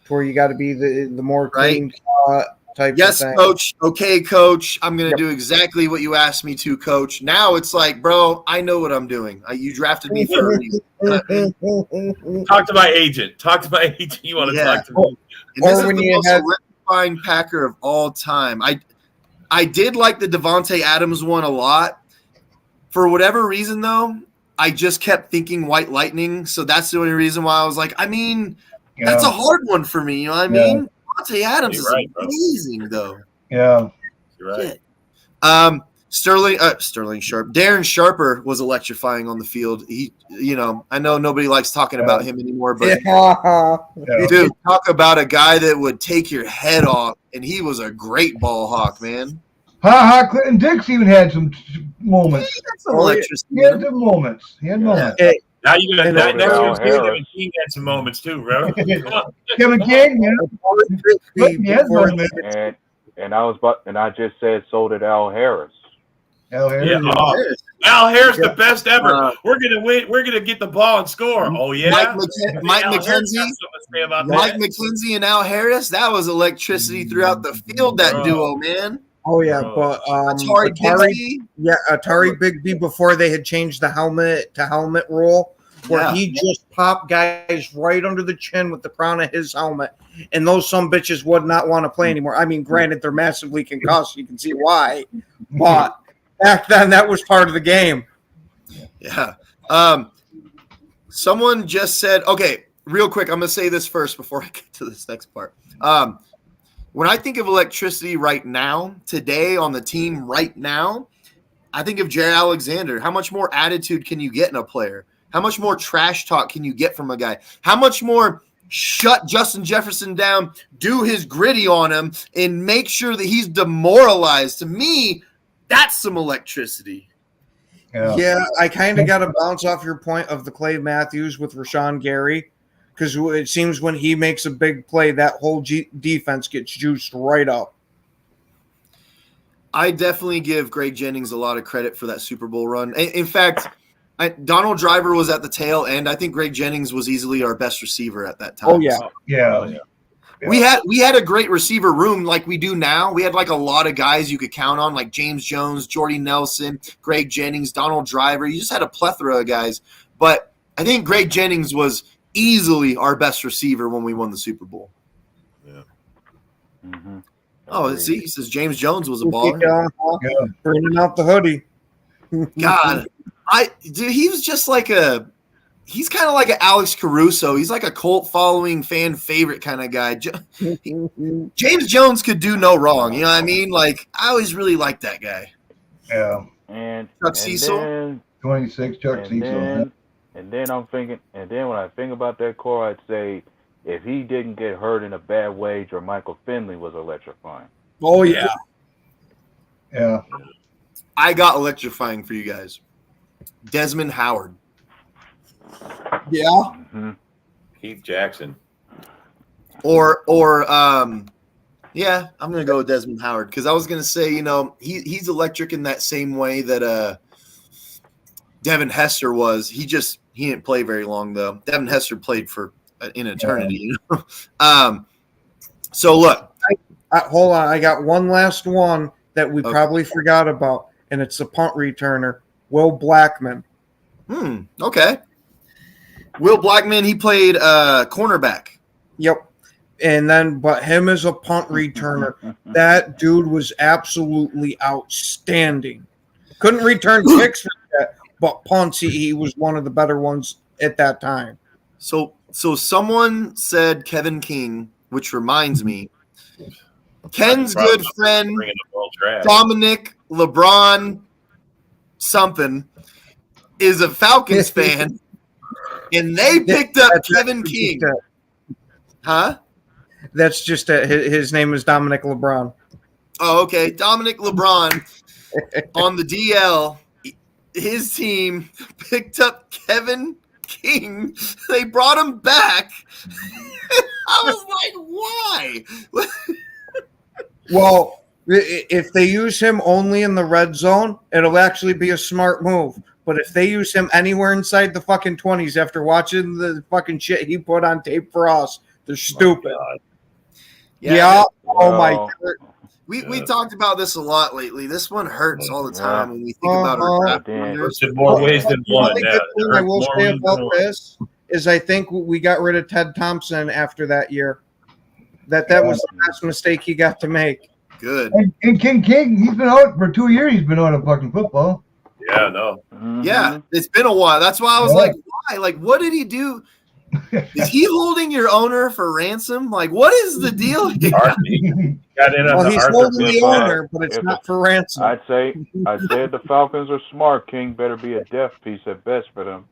to where you got to be the more clean type. Yes, of thing. coach. Okay, coach. I'm gonna do exactly what you asked me to, coach. Now it's like, bro, I know what I'm doing. You drafted me for a reason. Talk to my agent. You want to talk to me? And this is the most electrifying Packer of all time. I did like the Devontae Adams one a lot. For whatever reason, though, I just kept thinking White Lightning. So that's the only reason why I was like, I mean, that's a hard one for me. You know what I mean? Devontae Adams is amazing, though. Yeah. You're right. Sterling Sharp. Darren Sharper was electrifying on the field. He, I know nobody likes talking about him anymore, but dude, talk about a guy that would take your head off, and he was a great ball hawk, man. Clinton Dix even had some moments. He had some electricity. He had some moments. He had moments. Now you're gonna next year's game. Kevin King had some moments too, bro. Kevin King, and I just said so did Al Harris. Al Harris. Yeah, Al Harris, the best ever. We're gonna win. We're gonna get the ball and score. Oh yeah, Mike McKenzie and Al Harris. That was electricity throughout the field. That duo, man. Oh yeah, but Atari Bigby before they had changed the helmet to helmet rule, where he just popped guys right under the chin with the crown of his helmet, and those some bitches would not want to play anymore. I mean, granted, they're massively concussed, you can see why, but back then that was part of the game. Yeah. Someone just said, okay, real quick, I'm gonna say this first before I get to this next part. When I think of electricity right now, today on the team right now, I think of Jair Alexander. How much more attitude can you get in a player? How much more trash talk can you get from a guy? How much more shut Justin Jefferson down, do his gritty on him, and make sure that he's demoralized? To me, that's some electricity. Yeah, I kind of got to bounce off your point of the Clay Matthews with Rashawn Gary. Because it seems when he makes a big play, that whole defense gets juiced right up. I definitely give Greg Jennings a lot of credit for that Super Bowl run. In fact, Donald Driver was at the tail end. I think Greg Jennings was easily our best receiver at that time. Oh, yeah. Yeah. We had a great receiver room like we do now. We had like a lot of guys you could count on, like James Jones, Jordy Nelson, Greg Jennings, Donald Driver. You just had a plethora of guys. But I think Greg Jennings was easily our best receiver when we won the Super Bowl. Yeah. Mm-hmm. Oh, see, he says James Jones was a baller. Yeah. Bringing out the hoodie. God, dude, he was just like he's kind of like an Alex Caruso. He's like a cult following fan favorite kind of guy. James Jones could do no wrong. You know what I mean? Like, I always really liked that guy. Yeah. And Chuck Cecil. 26, Chuck Cecil. And then I'm thinking, and then when I think about that core, I'd say if he didn't get hurt in a bad way, Jermichael Finley was electrifying. Oh yeah. Yeah. I got electrifying for you guys. Desmond Howard. Yeah. Mm-hmm. Keith Jackson. Or yeah, I'm gonna go with Desmond Howard because I was gonna say, he's electric in that same way that Devin Hester was. He didn't play very long though. Devin Hester played for an eternity. So look, hold on. I got one last one that we probably forgot about, and it's the punt returner, Will Blackman. Okay. Will Blackman, he played cornerback. Yep. And then, but him as a punt returner, that dude was absolutely outstanding. Couldn't return kicks for that, but punts, he was one of the better ones at that time. So someone said Kevin King, which reminds me, Ken's good friend, Dominic LeBron something, is a Falcons fan, and they picked up Kevin King. Huh? That's just his name is Dominic LeBron. Oh, okay. Dominic LeBron. on the DL, his team picked up Kevin King. They brought him back. I was like, why? Well, if they use him only in the red zone, it'll actually be a smart move. But if they use him anywhere inside the fucking 20s after watching the fucking shit he put on tape for us, they're stupid. Yeah. Oh my God. We talked about this a lot lately. This one hurts all the time when we think about our draft Hurts in more ways than one. The good thing I will say about this is I think we got rid of Ted Thompson after that year. That was the last mistake he got to make. Good. And King, he's been out for 2 years. He's been out of fucking football. Yeah, no. Yeah, it's been a while. That's why I was like, why? Like, what did he do? Is he holding your owner for ransom? Like, what is the deal here? Well, he's holding the owner, but it's not for ransom. I'd say if the Falcons are smart, King better be a death piece at best for them.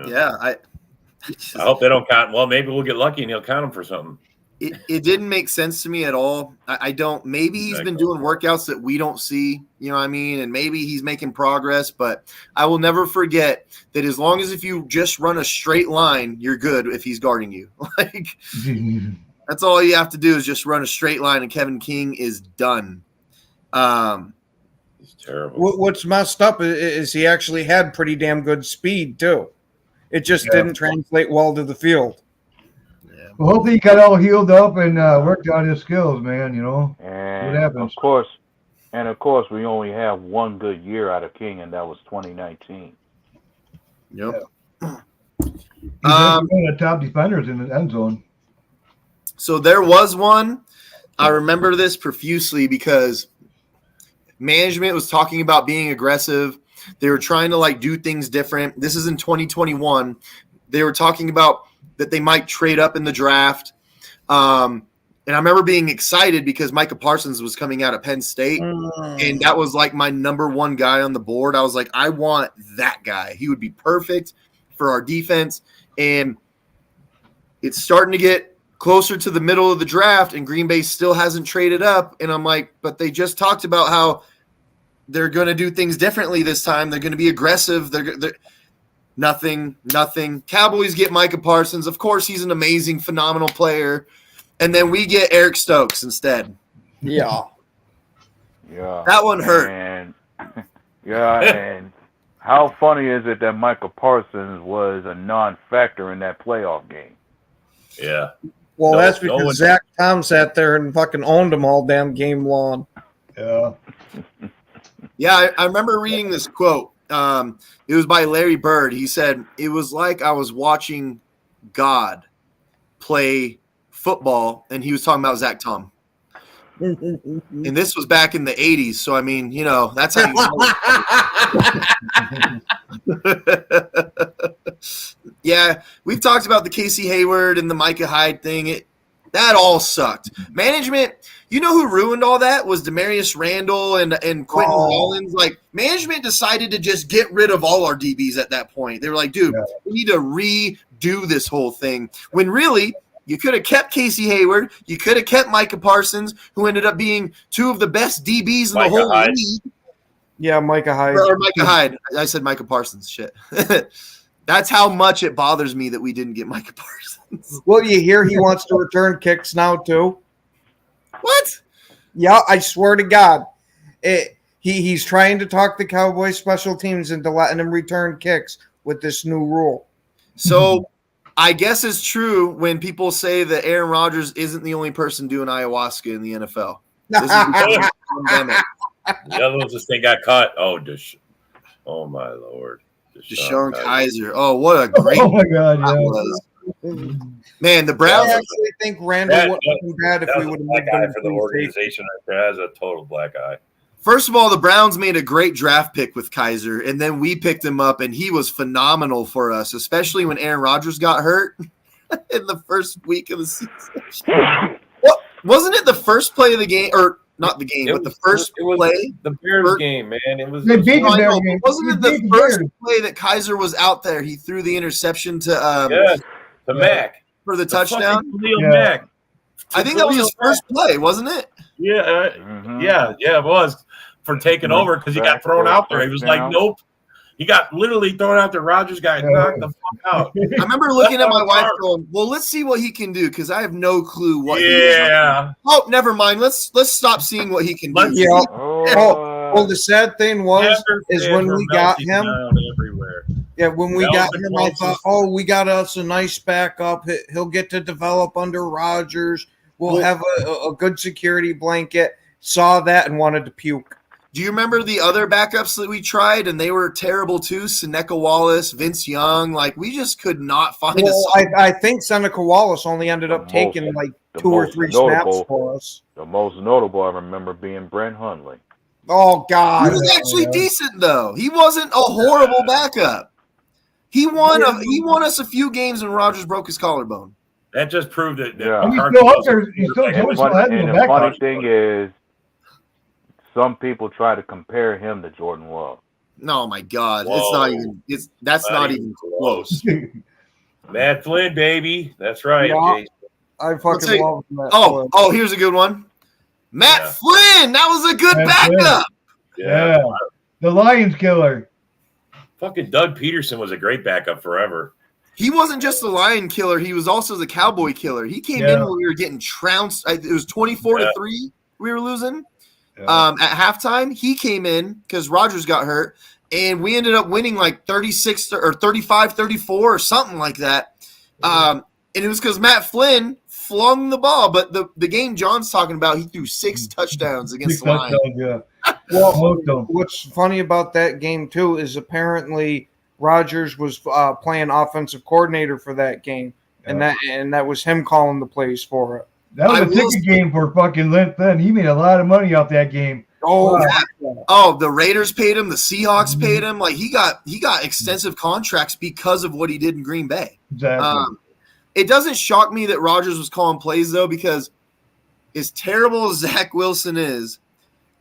Yeah, I hope they don't count. Well, maybe we'll get lucky and he'll count them for something. It didn't make sense to me at all. I don't. Maybe he's been doing workouts that we don't see. You know what I mean? And maybe he's making progress. But I will never forget that as long as if you just run a straight line, you're good if he's guarding you. Like that's all you have to do is just run a straight line, and Kevin King is done. He's terrible. What's messed up is he actually had pretty damn good speed too. It just didn't translate well to the field. Well, hopefully he got all healed up and worked on his skills, man. You know, and what happens? Of course, we only have one good year out of King, and that was 2019. Yep. He's one of the top defenders in the end zone. So there was one. I remember this profusely because management was talking about being aggressive. They were trying to do things different. This is in 2021. They were talking about that they might trade up in the draft. And I remember being excited because Micah Parsons was coming out of Penn State. And that was my number one guy on the board. I was like, I want that guy. He would be perfect for our defense. And it's starting to get closer to the middle of the draft, and Green Bay still hasn't traded up. And I'm like, but they just talked about how they're going to do things differently this time. They're going to be aggressive. They're Nothing. Cowboys get Micah Parsons. Of course, he's an amazing, phenomenal player. And then we get Eric Stokes instead. Yeah. That one hurt. And how funny is it that Micah Parsons was a non-factor in that playoff game? Yeah. Well, that's because Zach Tom sat there and fucking owned them all damn game long. Yeah. Yeah, I remember reading this quote. It was by Larry Bird. He said, it was like I was watching God play football, and he was talking about Zach Tom. And this was back in the 80s, so I mean, that's how you Yeah, we've talked about the Casey Hayward and the Micah Hyde thing. That all sucked. Management, you know who ruined all that was Demarius Randall and Quentin Rollins. Management decided to just get rid of all our DBs at that point. They were like, dude, we need to redo this whole thing. When really, you could have kept Casey Hayward. You could have kept Micah Parsons, who ended up being two of the best DBs in the whole league. Yeah, Micah Hyde. Or Micah Hyde. I said Micah Parsons. Shit. That's how much it bothers me that we didn't get Micah Parsons. Well, you hear he wants to return kicks now, too? What? Yeah, I swear to God. He's trying to talk the Cowboys special teams into letting him return kicks with this new rule. So I guess it's true when people say that Aaron Rodgers isn't the only person doing ayahuasca in the NFL. This is the pandemic. The other ones, this thing got caught. Oh my Lord. Deshaun Kaiser. Oh, what a great Oh, my God. Yeah. was. Man, the Browns. I actually think Randall wouldn't have been bad if we would have black eye for the organization. That's a total black eye. First of all, the Browns made a great draft pick with Kaiser, and then we picked him up, and he was phenomenal for us, especially when Aaron Rodgers got hurt in the first week of the season. What wasn't it the first play of the game, or not the game, but the first play? The Bears game, man. It was. They beat the Bears game. Wasn't it the first play that Kaiser was out there? He threw the interception to Mac for the touchdown. Mac. I think that was his first play, wasn't it? Yeah, yeah, it was. for taking over because he got thrown out there. He was like, nope. He got literally thrown out there. Rodgers got knocked the fuck out. I remember looking at my wife going, well, let's see what he can do because I have no clue what he is. Oh, never mind. Let's stop seeing what he can do. Yeah. Well, the sad thing was when we got him. Yeah, when we got him, I thought, oh, we got us a nice backup. He'll get to develop under Rodgers. We'll have a good security blanket. Saw that and wanted to puke. Do you remember the other backups that we tried and they were terrible too? Seneca Wallace, Vince Young, like we just could not find I think Seneca Wallace only ended up taking like 2 or 3 snaps for us. The most notable I remember being Brent Hundley. Oh God, he was actually decent though. He wasn't a horrible backup. He won us a few games when Rodgers broke his collarbone. That just proved it. Yeah. The funny thing is, some people try to compare him to Jordan Love. No, my God, it's not even. That's not even close. Matt Flynn, baby, that's right. Yeah, I fucking love Matt. Oh, here's a good one. Matt Flynn, that was a good backup. Yeah, the Lions killer. Fucking Doug Peterson was a great backup forever. He wasn't just the Lion killer; he was also the Cowboy killer. He came in when we were getting trounced. It was 24-3. We were losing. At halftime, he came in because Rodgers got hurt, and we ended up winning like 36 or 35-34 or something like that. And it was because Matt Flynn flung the ball. But the game John's talking about, he threw 6 touchdowns against the Lions. Well, what's funny about that game too is apparently Rodgers was playing offensive coordinator for that game, and that was him calling the plays for it. That was a ticket game for fucking Lynn Flynn. He made a lot of money off that game. The Raiders paid him. The Seahawks paid him. Like he got extensive contracts because of what he did in Green Bay. Exactly. It doesn't shock me that Rodgers was calling plays though, because as terrible as Zach Wilson is,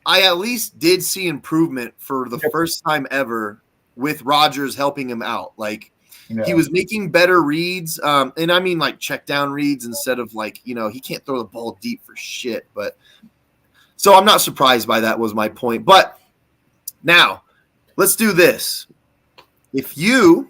I at least did see improvement for the first time ever with Rodgers helping him out. Like. He was making better reads, and I mean like check down reads instead of like, he can't throw the ball deep for shit. But so I'm not surprised by that was my point. But now let's do this. If you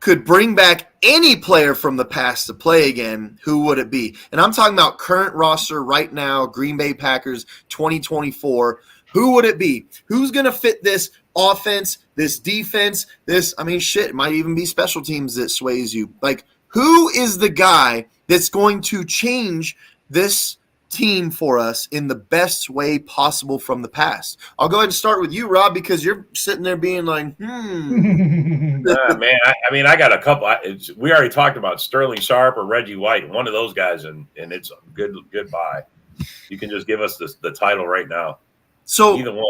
could bring back any player from the past to play again, who would it be? And I'm talking about current roster right now, Green Bay Packers 2024. Who would it be? Who's going to fit this offense, this defense, it might even be special teams that sways you. Like, who is the guy that's going to change this team for us in the best way possible from the past? I'll go ahead and start with you, Rob, because you're sitting there being like, man, I got a couple. We already talked about Sterling Sharp or Reggie White, one of those guys, and it's a good buy. You can just give us the title right now. So either one.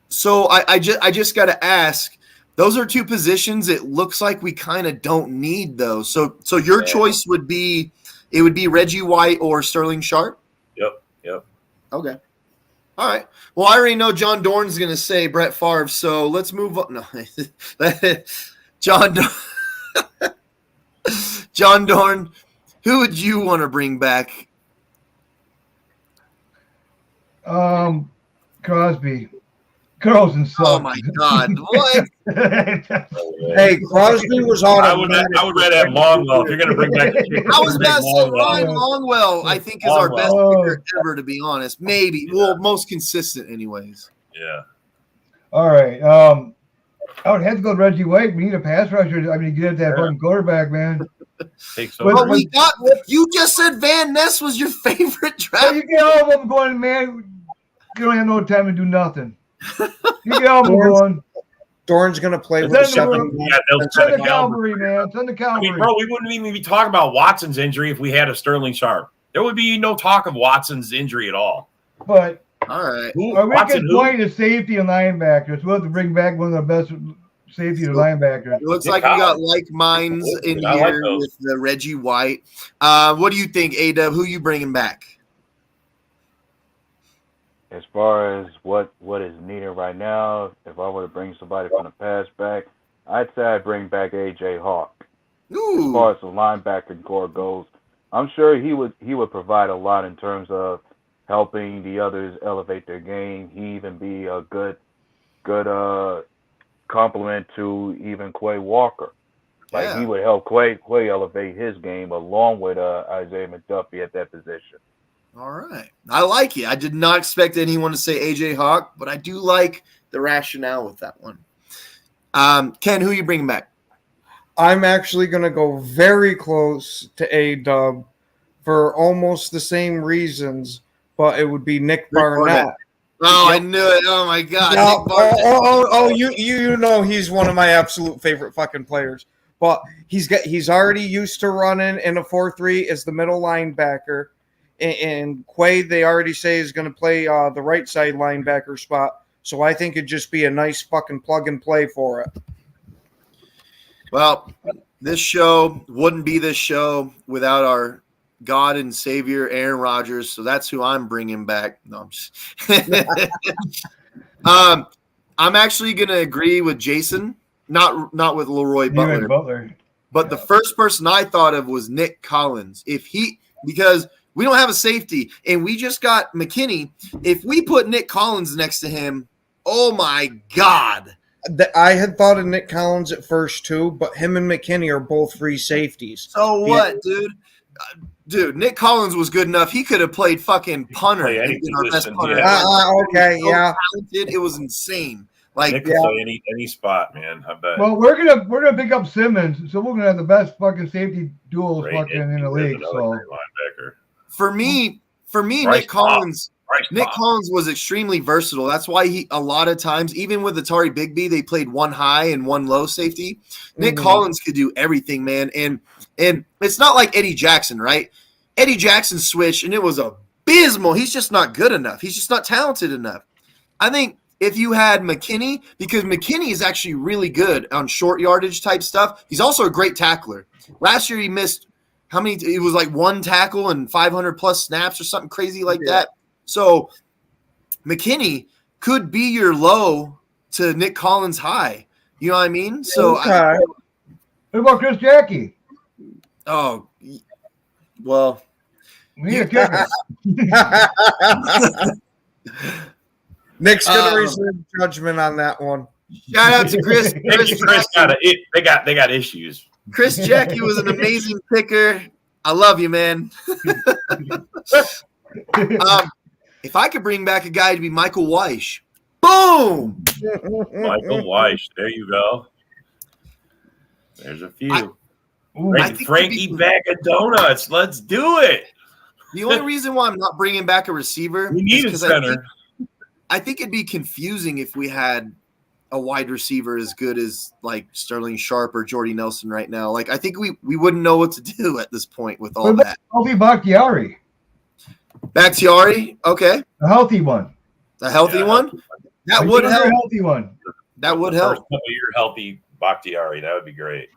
So I just got to ask. Those are 2 positions it looks like we kind of don't need, though. So your choice would be Reggie White or Sterling Sharp? Yep. Okay. All right. Well, I already know John Dorn's going to say Brett Favre, so let's move on. No. John Dorn, who would you want to bring back? Crosby. Carlson sucks. Oh my God! What? Hey, Crosby was on. I would rather have Longwell. If you're going to bring back, I was about to say Ryan Longwell. I think is our best kicker ever, to be honest. Maybe, most consistent, anyways. Yeah. All right. I would have to go Reggie White. We need a pass rusher. I mean, get that fucking quarterback, man. But we got. You just said Van Ness was your favorite draft. You get all of them going, man. You don't have no time to do nothing. You get all of them going. Dorn's going to play with the 7. Send the Calvary, man. Send the Calvary. I mean, bro, we wouldn't even be talking about Watson's injury if we had a Sterling Sharp. There would be no talk of Watson's injury at all. But all right, we could play the safety and linebackers. We'll have to bring back one of the best safety and linebackers. It looks like we got like minds in here with the Reggie White. What do you think, A-Dub? Who you bringing back? As far as what is needed right now, if I were to bring somebody from the past back, I'd say I'd bring back A.J. Hawk. Ooh. As far as the linebacker core goes, I'm sure he would provide a lot in terms of helping the others elevate their game. He even be a good compliment to even Quay Walker. Like he would help Quay elevate his game along with Isaiah McDuffie at that position. All right. I like it. I did not expect anyone to say AJ Hawk, but I do like the rationale with that one. Ken, who are you bringing back? I'm actually going to go very close to A-Dub for almost the same reasons, but it would be Nick Barnett. Oh, I knew it. Oh, my God. Now, Nick Barnett. You know he's one of my absolute favorite fucking players. But he's already used to running in a 4-3 as the middle linebacker. And Quay, they already say, is going to play the right side linebacker spot. So I think it'd just be a nice fucking plug and play for it. Well, this show wouldn't be this show without our God and Savior, Aaron Rodgers. So that's who I'm bringing back. No, I'm just I'm actually going to agree with Jason, not with Leroy Butler. But the first person I thought of was Nick Collins. Because we don't have a safety, and we just got McKinney. If we put Nick Collins next to him, oh my God. I had thought of Nick Collins at first too, but him and McKinney are both free safeties. So what, dude? Dude, Nick Collins was good enough. He could have played fucking punter. Okay, yeah. Talented, it was insane. Like, Nick can play any spot, man. I bet. Well, we're gonna pick up Simmons, so we're gonna have the best fucking safety duels fucking in the league. So for me, Nick Collins was extremely versatile. That's why a lot of times, even with Atari Bigby, they played one high and one low safety. Nick Collins could do everything, man. And it's not like Eddie Jackson, right? Eddie Jackson switched, and it was abysmal. He's just not good enough. He's just not talented enough. I think if you had McKinney, because McKinney is actually really good on short yardage type stuff. He's also a great tackler. Last year he missed how many? It was like one tackle and 500 plus snaps or something crazy like that. So McKinney could be your low to Nick Collins high. You know what I mean? So what about Chris Jackie? Oh, well. We need a kicker. Nick's gonna reserve judgment on that one. Shout out to Chris. They got issues. Chris Jackie was an amazing picker. I love you, man. If I could bring back a guy to be Michael Weish, boom! Michael Weish, there you go. There's a few. Frankie bag of donuts. Let's do it. The only reason why I'm not bringing back a receiver we need a center. I think it'd be confusing if we had a wide receiver as good as like Sterling Sharp or Jordy Nelson right now. Like I think we wouldn't know what to do at this point with all that. Healthy Bakhtiari. Bakhtiari, okay. A healthy one. A healthy one? That would help. A healthy one. That would help. First couple year healthy Bakhtiari. That would be great.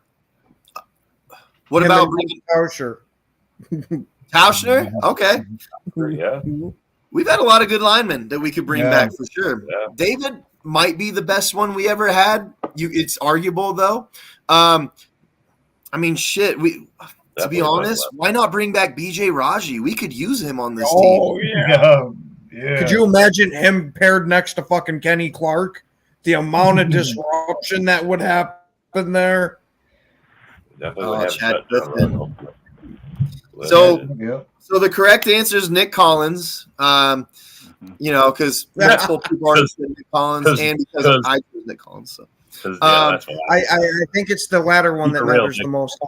What about Tauscher? Tauschner? Okay. Yeah. We've had a lot of good linemen that we could bring back for sure. Yeah. David might be the best one we ever had. It's arguable though. I mean, shit. To be honest, why not bring back BJ Raji? We could use him on this team. Oh yeah. Could you imagine him paired next to fucking Kenny Clark? The amount of disruption that would happen there. Chad Clifton. So the correct answer is Nick Collins. Because multiple people already said Nick Collins, and because I chose Nick Collins. So I think it's the latter one that matters the most.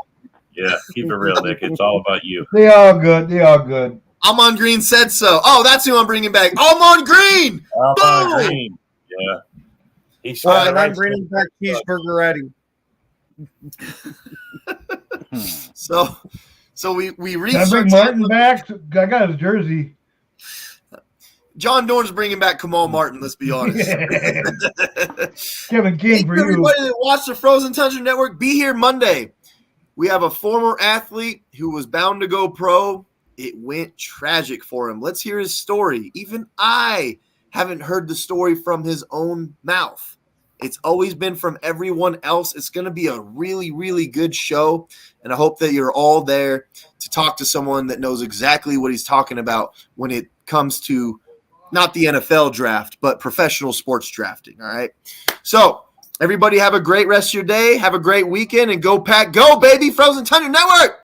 Yeah, keep it real, Nick. It's all about you. They are good. They are good. Almon Green said so. Oh, that's who I'm bringing back. Almon Green. Almon Green. Yeah. And I'm bringing back Cheeseburger Eddie. So we reached. Can I bring Martin back? I got his jersey. John Dorn's bringing back Kamal Martin. Let's be honest. Kevin King for you. Everybody that watched the Frozen Tundra Network, be here Monday. We have a former athlete who was bound to go pro. It went tragic for him. Let's hear his story. Even I haven't heard the story from his own mouth. It's always been from everyone else. It's going to be a really, really good show. And I hope that you're all there to talk to someone that knows exactly what he's talking about when it comes to not the NFL draft, but professional sports drafting. All right. So everybody have a great rest of your day. Have a great weekend and go Pack. Go, baby. Frozen Tundra Network.